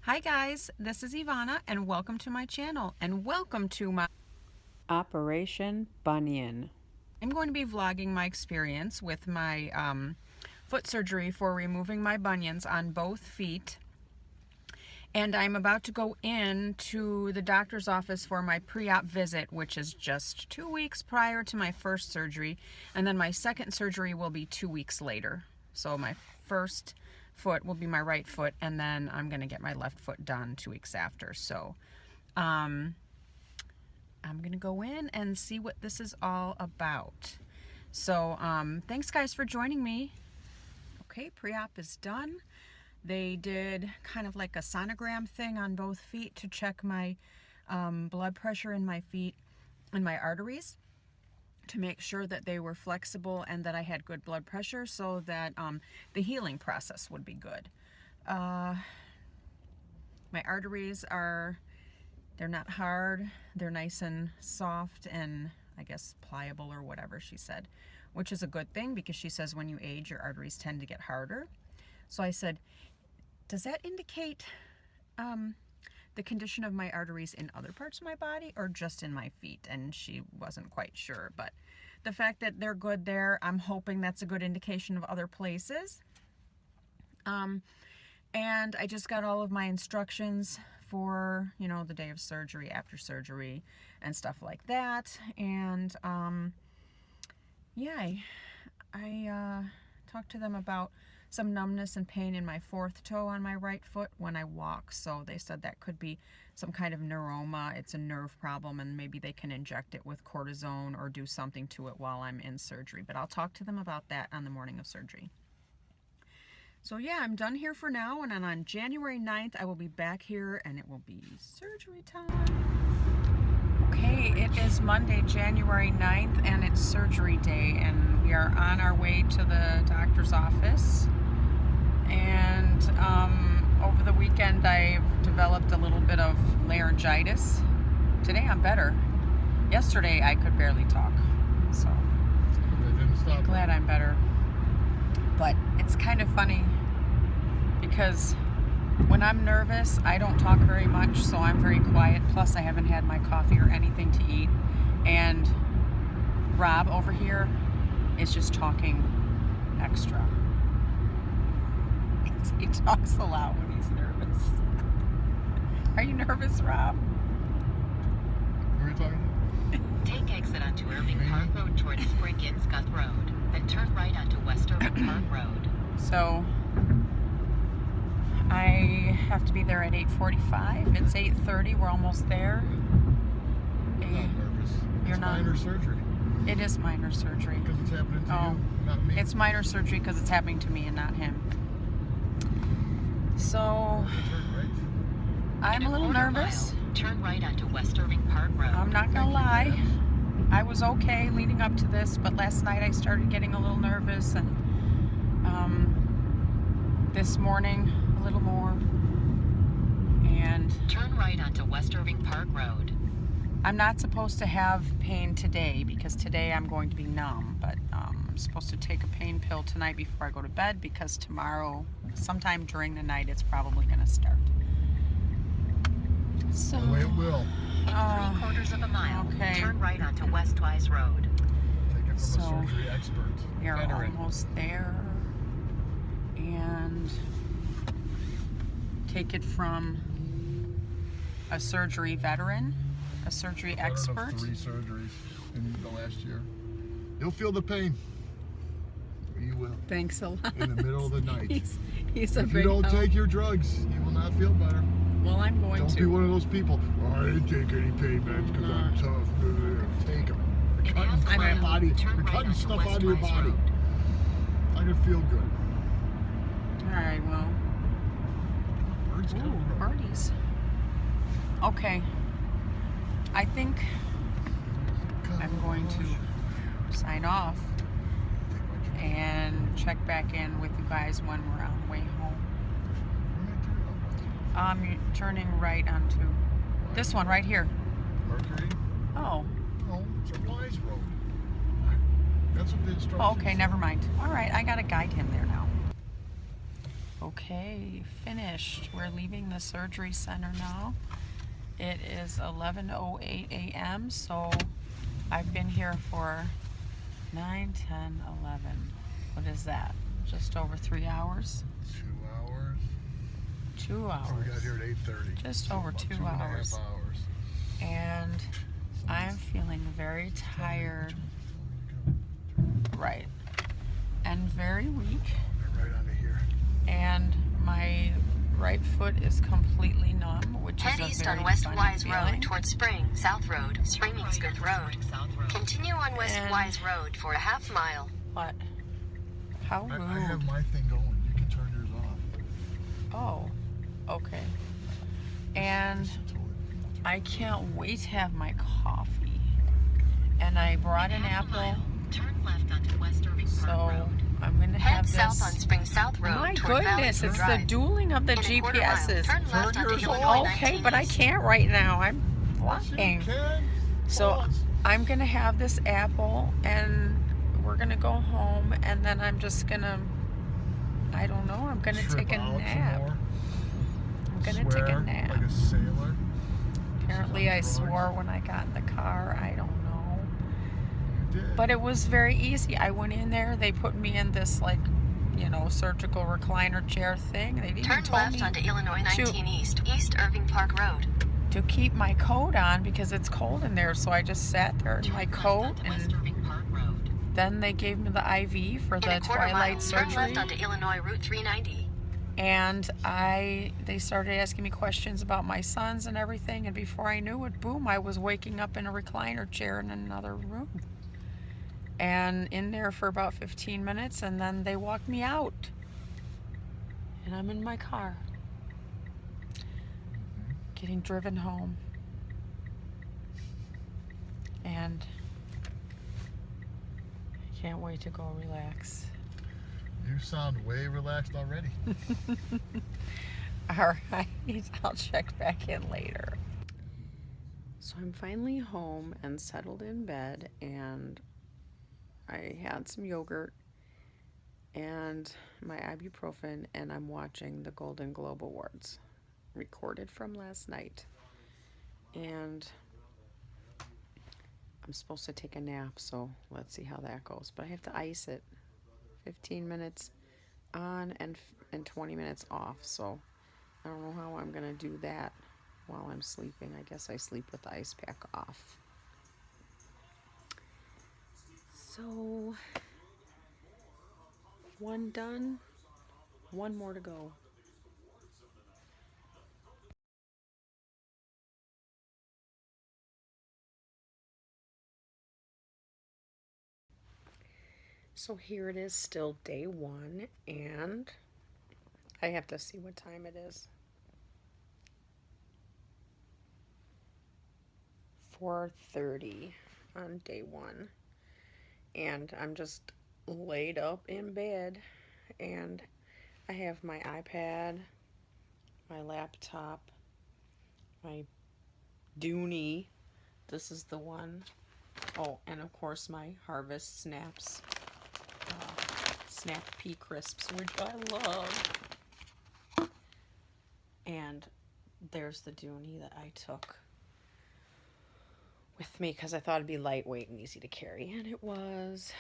Hi guys, this is Ivana and welcome to my channel and welcome to my Operation Bunion. I'm going to be vlogging my experience with my foot surgery for removing my bunions on both feet. And I'm about to go in to the doctor's office for my pre-op visit, which is just 2 weeks prior to my first surgery. And then my second surgery will be 2 weeks later. So my first foot will be my right foot, and then I'm going to get my left foot done 2 weeks after. So I'm going to go in and see what this is all about. So thanks guys for joining me. Okay, pre-op is done. They did kind of like a sonogram thing on both feet to check my blood pressure in my feet and my arteries, to make sure that they were flexible and that I had good blood pressure, so that the healing process would be good. My arteries they're not hard, they're nice and soft and I guess pliable or whatever she said, which is a good thing because she says when you age your arteries tend to get harder. So I said, does that indicate the condition of my arteries in other parts of my body or just in my feet? And she wasn't quite sure, but the fact that they're good there, I'm hoping that's a good indication of other places. And I just got all of my instructions for, you know, the day of surgery, after surgery, and stuff like that. And yeah, I talked to them about some numbness and pain in my fourth toe on my right foot when I walk. So they said that could be some kind of neuroma. It's a nerve problem, and maybe they can inject it with cortisone or do something to it while I'm in surgery. But I'll talk to them about that on the morning of surgery. So yeah, I'm done here for now, and then on January 9th, I will be back here and it will be surgery time. Okay, it is Monday, January 9th, and it's surgery day, and we are on our way to the doctor's office. And over the weekend, I've developed a little bit of laryngitis. Today, I'm better. Yesterday, I could barely talk, so I'm glad I'm better. But it's kind of funny because when I'm nervous, I don't talk very much, so I'm very quiet. Plus, I haven't had my coffee or anything to eat. And Rob over here is just talking extra. He talks a lot when he's nervous. Are you nervous, Rob? Who are you talking to? Take exit onto Irving Park Road towards Spring Inscott Road, then turn right onto West Irving Park Road. So I have to be there at 8:45. It's 8:30. We're almost there. I'm not nervous. You're It's not? minor surgery. It is minor surgery. Because it's happening to Oh, you, not me. It's minor surgery because it's happening to me and not him. So I'm a little nervous. Turn right onto West Irving Park Road. I'm not gonna lie. I was okay leading up to this, but last night I started getting a little nervous, and this morning a little more. And turn right onto West Irving Park Road. I'm not supposed to have pain today because today I'm going to be numb, but I'm supposed to take a pain pill tonight before I go to bed because tomorrow, sometime during the night, it's probably going to start. So, The way it will. In 3/4 of a mile, okay. turn right onto West Wise Road. Take it from So, a surgery expert. we are Veteran. almost there. And take it from a surgery veteran, a surgery Veteran of expert. 3 surgeries in the last year. You'll feel the pain. You will. Thanks a lot. In the middle of the night. He's a If big you don't help. take your drugs, you will not feel better. Well, I'm going Don't to. be one of those people. Oh, I didn't take any pain meds because I'm tough. Take them. You're cutting crap out of you. You're cutting stuff out of your body. I can feel good. All right, well. Birds Ooh, coming up. birdies. Okay. I think I'm going to sign off and check back in with you guys when we're on the way home. I'm turning right onto this one right here. Mercury? Oh. No, it's a Wise Road. That's what the instructions Oh, okay, say. never mind. All right, I gotta guide him there now. Okay, finished. We're leaving the surgery center now. It is 11:08 a.m. So I've been here for 9, 10, 11. What is that? Just over 3 hours? 2 hours. 2 hours. So we got here at 8:30. Just so over about 2 2.5 hours. hours. And I'm feeling very tired. Right. And very weak. Right under here. And my right foot is completely numb, which Head is a east very on West funny Wise feeling. Road towards Spring, South Road, Spring Eastgate Road. Continue on West And- Wise Road for a half mile. What? How rude. I have my thing going. You can turn yours off. Oh, okay. And I can't wait to have my coffee. And I brought an apple, Turn left onto West Irving Park so Road. I'm gonna Head have south this. on Spring South Road My toward goodness, Valley it's Drive. the dueling of the In a quarter mile, GPSs. turn left onto yours Illinois off. Okay, 19 but I East. can't right now. I'm flying. So I'm gonna have this apple, and we're gonna go home, and then I'm just gonna, I don't know, I'm gonna take a nap. I'm gonna take a nap. Like a sailor. Apparently I swore when I got in the car. I don't know. You did. But it was very easy. I went in there, they put me in this, like, you know, surgical recliner chair thing. They even Turn told left me onto Illinois 19 East, East Irving Park Road. to keep my coat on because it's cold in there. So I just sat there in my Turn left coat, onto West and Irving Park Road. then they gave me the IV for In the a quarter mile, twilight turn surgery. left onto Illinois Route 390. And they started asking me questions about my sons and everything, and before I knew it, boom, I was waking up in a recliner chair in another room. And in there for about 15 minutes, and then they walked me out. And I'm in my car, getting driven home. And I can't wait to go relax. You sound way relaxed already. All right, I'll check back in later. So I'm finally home and settled in bed, and I had some yogurt and my ibuprofen, and I'm watching the Golden Globe Awards, recorded from last night. And I'm supposed to take a nap, so let's see how that goes. But I have to ice it. 15 minutes on and 20 minutes off, so I don't know how I'm gonna do that while I'm sleeping. I guess I sleep with the ice pack off. So, one done, one more to go. So here it is, still day one, and I have to see what time it is. 4:30 on day one, and I'm just laid up in bed, and I have my iPad, my laptop, my Dooney. This is the one. Oh, and of course my Harvest Snaps, Snap Pea Crisps, which I love. And there's the Dooney that I took with me because I thought it'd be lightweight and easy to carry, and it was.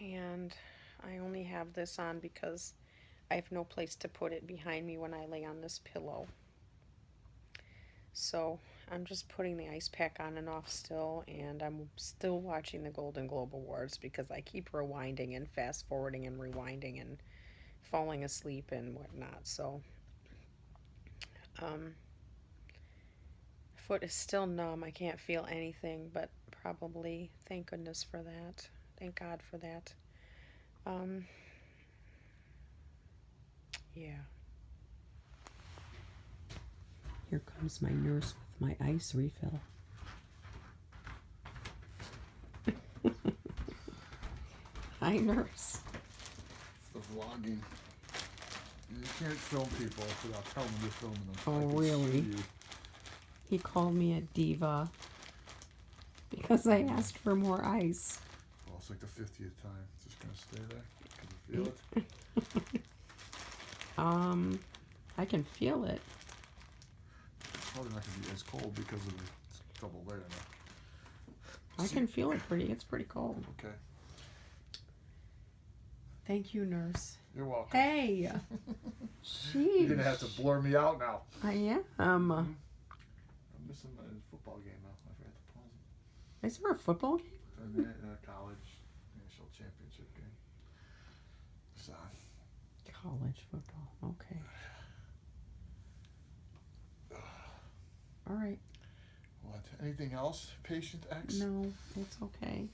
And I only have this on because I have no place to put it behind me when I lay on this pillow. So I'm just putting the ice pack on and off still, and I'm still watching the Golden Globe Awards because I keep rewinding and fast forwarding and rewinding and falling asleep and whatnot. So foot is still numb. I can't feel anything, but probably, thank goodness for that. Thank God for that. Yeah. Here comes my nurse with my ice refill. Hi, nurse. The vlogging. You can't film people without telling them you're filming them. Oh, I can really? see you. He called me a diva because I asked for more ice. Well, it's like the 50th time. It's just gonna stay there. Can you feel it? I can feel it. Probably not gonna be as cold because of the double layer. I can feel it it's pretty cold. Okay. Thank you, nurse. You're welcome. Hey! Jeez. You're gonna have to blur me out now. I am. I'm missing my football game now. I forgot to pause it. Is there a football game? And then college national championship game. So, College football. Okay. All right. what? Anything else, patient X? No, it's okay.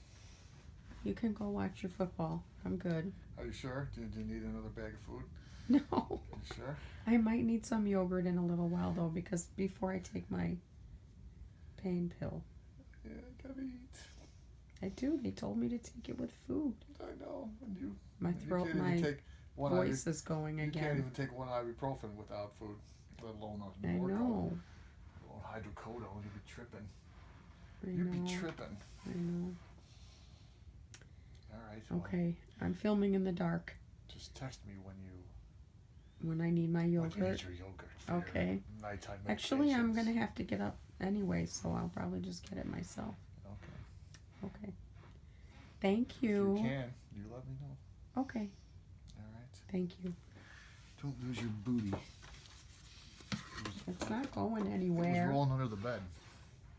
You can go watch your football. I'm good. Are you sure? Do you need another bag of food? No. Are you sure? I might need some yogurt in a little while though, because before I take my pain pill. Yeah, I gotta eat. I do. They told me to take it with food. I know. And you, My throat, you can't my even take one voice is going You again. can't even take one ibuprofen without food, let alone a I know. hydrocodone. You'd be tripping. I You'd know. be tripping. I know. All right. Well, Okay. I'm filming in the dark just text me when I need my when you yogurt. need your yogurt. For Okay. Your nighttime Actually, I'm medications. gonna have to get up anyway, so I'll probably just get it myself. Okay. Okay. Thank If you. you can, you let me know. Okay. All right. Thank you. Don't lose your booty. It's not going It was anywhere. rolling under the bed.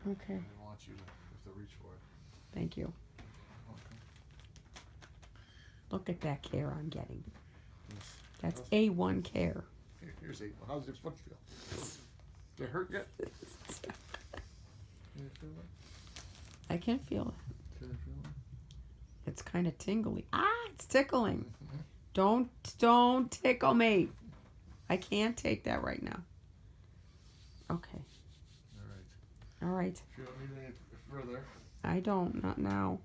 Okay. I didn't want you to have to reach for it. Thank you. Okay. Look at that care I'm getting. Yes. That's How's- A1 care. Here's 8. How's your foot feel? Did it hurt yet? Can you feel it? I can feel it. Can you feel it? It's kind of tingly. Ah, it's tickling. Mm-hmm. Don't tickle me. I can't take that right now. Okay. All right. All right. If you don't need any further, I don't. Not now.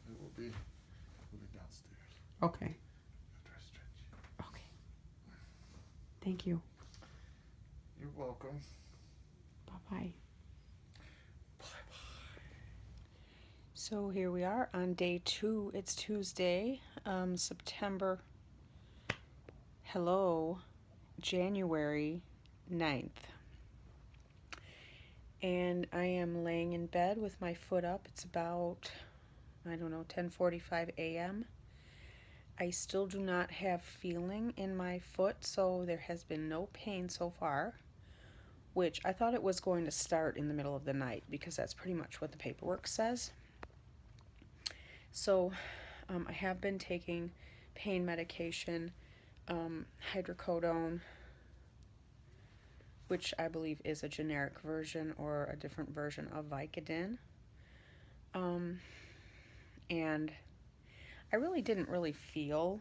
it will be moving downstairs Okay. after I stretch. Okay. Thank you. You're welcome. Bye-bye. Bye-bye. So here we are on day 2. It's Tuesday, September, January 9th. And I am laying in bed with my foot up. It's about, 10:45 a.m. I still do not have feeling in my foot, so there has been no pain so far, which I thought it was going to start in the middle of the night because that's pretty much what the paperwork says. So I have been taking pain medication, hydrocodone, which I believe is a generic version or a different version of Vicodin. And I really didn't feel,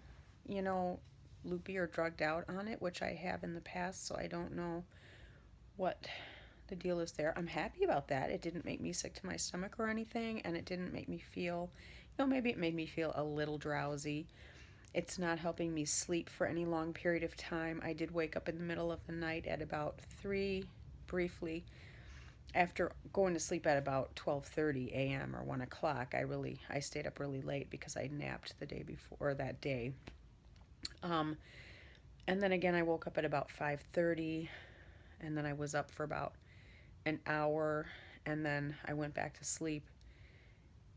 loopy or drugged out on it, which I have in the past, so I don't know what the deal is there. I'm happy about that. It didn't make me sick to my stomach or anything, and it didn't make me feel, maybe it made me feel a little drowsy. It's not helping me sleep for any long period of time. I did wake up in the middle of the night at about 3, briefly. After going to sleep at about 12:30 a.m. or 1 o'clock, I stayed up really late because I napped the day before, that day. And then again, I woke up at about 5:30, and then I was up for about an hour, and then I went back to sleep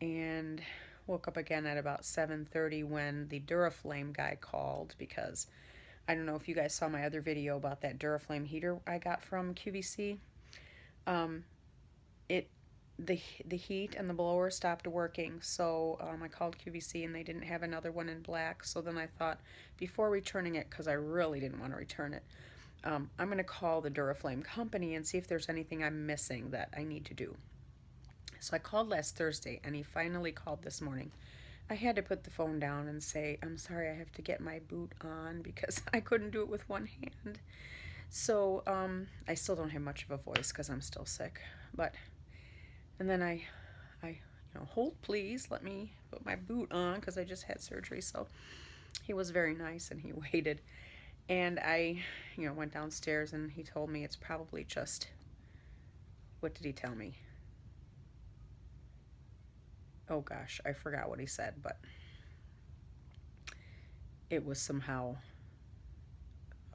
and woke up again at about 7:30 when the Duraflame guy called, because I don't know if you guys saw my other video about that Duraflame heater I got from QVC. The heat and the blower stopped working, so I called QVC and they didn't have another one in black. So then I thought, before returning it, because I really didn't want to return it, I'm going to call the Duraflame company and see if there's anything I'm missing that I need to do. So I called last Thursday, and he finally called this morning. I had to put the phone down and say, I'm sorry, I have to get my boot on, because I couldn't do it with one hand. So I still don't have much of a voice because I'm still sick. And then I hold please, let me put my boot on because I just had surgery. So he was very nice and he waited. And I, went downstairs and he told me it's probably just, what did he tell me? Oh gosh, I forgot what he said, but it was somehow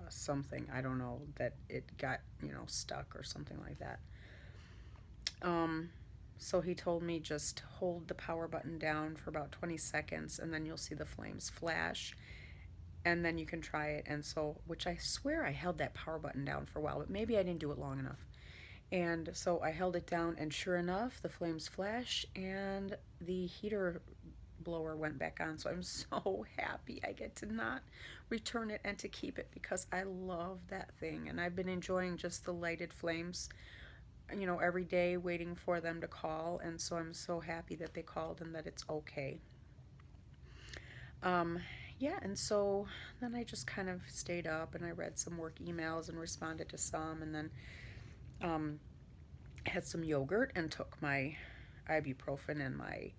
something, I don't know, that it got, stuck or something like that. So he told me just hold the power button down for about 20 seconds and then you'll see the flames flash and then you can try it. And so, which I swear I held that power button down for a while, but maybe I didn't do it long enough. And so I held it down and sure enough, the flames flash and the heater blower went back on. So I'm so happy I get to not return it and to keep it because I love that thing. And I've been enjoying just the lighted flames, every day waiting for them to call. And so I'm so happy that they called and that it's okay. Yeah, and so then I just kind of stayed up and I read some work emails and responded to some, and then had some yogurt and took my ibuprofen and my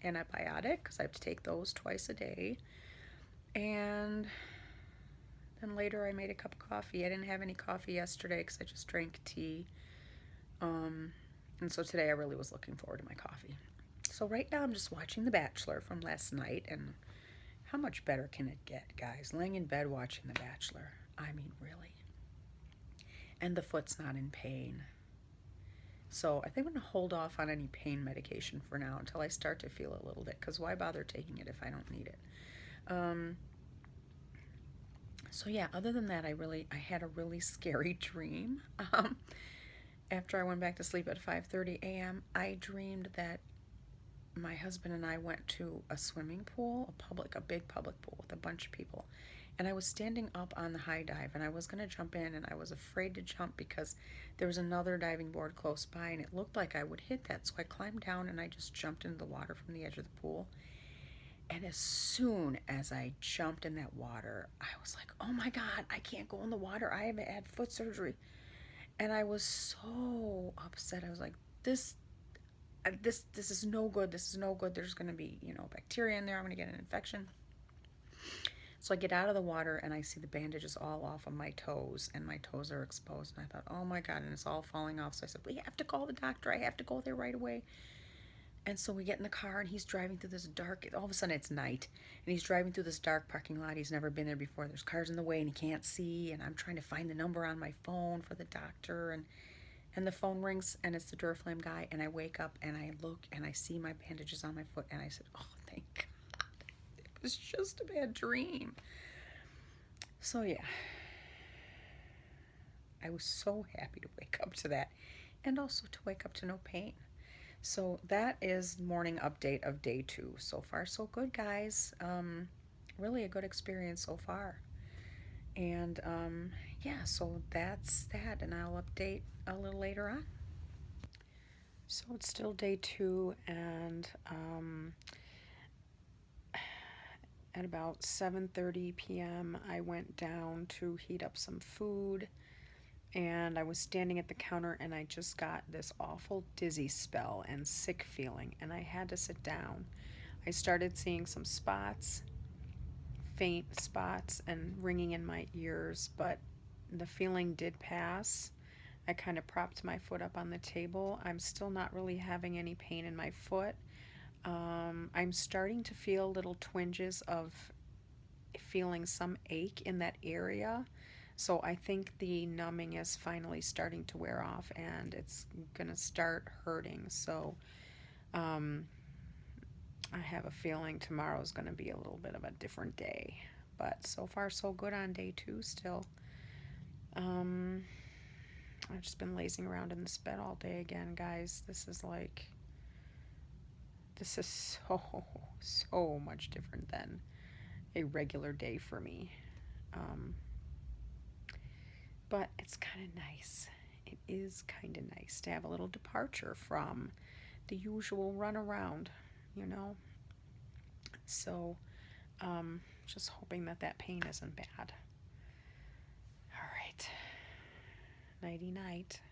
antibiotic because I have to take those twice a day. And then later I made a cup of coffee. I didn't have any coffee yesterday because I just drank tea. And so today I really was looking forward to my coffee. So right now I'm just watching The Bachelor from last night, and how much better can it get, guys? Laying in bed watching The Bachelor. I mean, really. And the foot's not in pain. So I think I'm going to hold off on any pain medication for now until I start to feel a little bit, because why bother taking it if I don't need it? So yeah, other than that, I had a really scary dream. After I went back to sleep at 5:30 a.m., I dreamed that my husband and I went to a swimming pool, a big public pool with a bunch of people. And I was standing up on the high dive and I was going to jump in, and I was afraid to jump because there was another diving board close by and it looked like I would hit that. So I climbed down and I just jumped into the water from the edge of the pool. And as soon as I jumped in that water, I was like, oh my God, I can't go in the water. I haven't had foot surgery. And I was so upset. I was like, this is no good. This is no good. There's going to be, bacteria in there. I'm going to get an infection. So I get out of the water and I see the bandages all off of my toes, and my toes are exposed. And I thought, oh my God, and it's all falling off. So I said, we have to call the doctor. I have to go there right away. And so we get in the car and he's driving through this all of a sudden it's night, and he's driving through this dark parking lot. He's never been there before. There's cars in the way and he can't see, and I'm trying to find the number on my phone for the doctor, and the phone rings and it's the Duraflame guy, and I wake up and I look and I see my bandages on my foot, and I said, oh, thank God. It was just a bad dream. So yeah, I was so happy to wake up to that, and also to wake up to no pain. So that is morning update of day 2. So far so good, guys. Really a good experience so far. And yeah, so that's that, and I'll update a little later on. So it's still day 2, and at about 7:30 p.m. I went down to heat up some food, and I was standing at the counter and I just got this awful dizzy spell and sick feeling, and I had to sit down. I started seeing some spots, faint spots, and ringing in my ears, but the feeling did pass. I kind of propped my foot up on the table. I'm still not really having any pain in my foot. I'm starting to feel little twinges of feeling some ache in that area. So I think the numbing is finally starting to wear off and it's gonna start hurting. So I have a feeling tomorrow's gonna be a little bit of a different day. But so far so good on day 2 still. I've just been lazing around in this bed all day again, guys. This is so much different than a regular day for me. But it's kind of nice. It is kind of nice to have a little departure from the usual run around, So, just hoping that pain isn't bad. All right. Nighty night.